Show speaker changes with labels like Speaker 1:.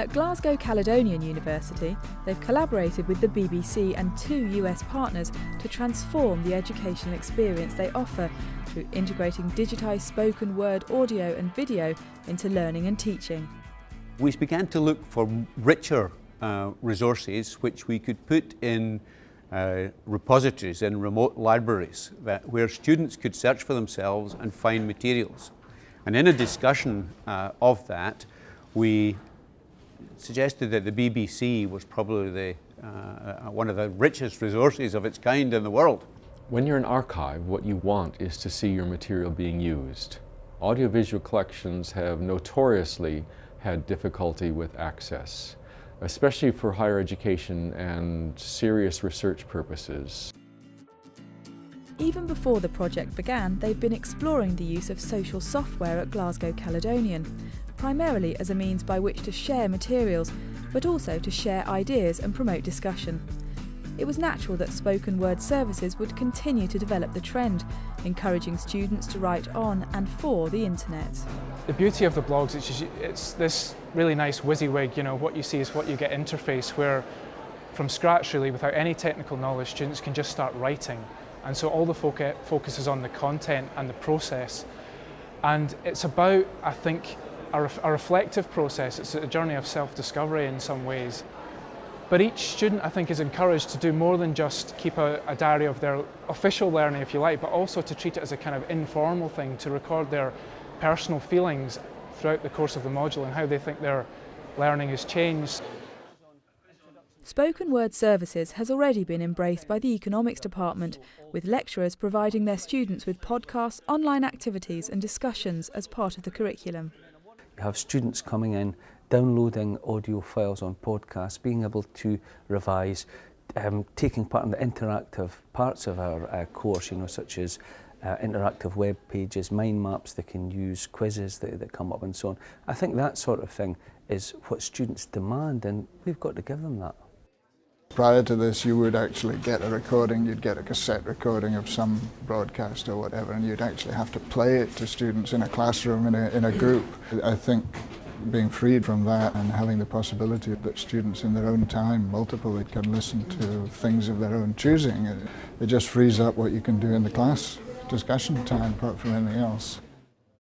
Speaker 1: At Glasgow Caledonian University, they've collaborated with the BBC and 2 US partners to transform the educational experience they offer through integrating digitised spoken word audio and video into learning and teaching.
Speaker 2: We began to look for richer resources which we could put in repositories in remote libraries where students could search for themselves and find materials. And in a discussion of that, we suggested that the BBC was probably one of the richest resources of its kind in the world.
Speaker 3: When you're an archive, what you want is to see your material being used. Audiovisual collections have notoriously had difficulty with access, especially for higher education and serious research purposes.
Speaker 1: Even before the project began, they've been exploring the use of social software at Glasgow Caledonian, primarily as a means by which to share materials, but also to share ideas and promote discussion. It was natural that spoken word services would continue to develop the trend, encouraging students to write on and for the internet.
Speaker 4: The beauty of the blogs is it's this really nice WYSIWYG, what you see is what you get interface, where from scratch really, without any technical knowledge, students can just start writing. And so all the focus is on the content and the process. And it's about, I think, a reflective process. It's a journey of self-discovery in some ways. But each student, I think, is encouraged to do more than just keep a diary of their official learning, if you like, but also to treat it as a kind of informal thing, to record their personal feelings throughout the course of the module and how they think their learning has changed.
Speaker 1: Spoken word services has already been embraced by the economics department, with lecturers providing their students with podcasts, online activities and discussions as part of the curriculum.
Speaker 5: You have students coming in, downloading audio files on podcasts, being able to revise, taking part in the interactive parts of our course, such as interactive web pages, mind maps. They can use quizzes that come up and so on. I think that sort of thing is what students demand, and we've got to give them that.
Speaker 6: Prior to this, you would actually get a recording, you'd get a cassette recording of some broadcast or whatever, and you'd actually have to play it to students in a classroom, in a group. I think being freed from that and having the possibility that students in their own time, multiple, can listen to things of their own choosing, it just frees up what you can do in the class discussion time apart from anything else.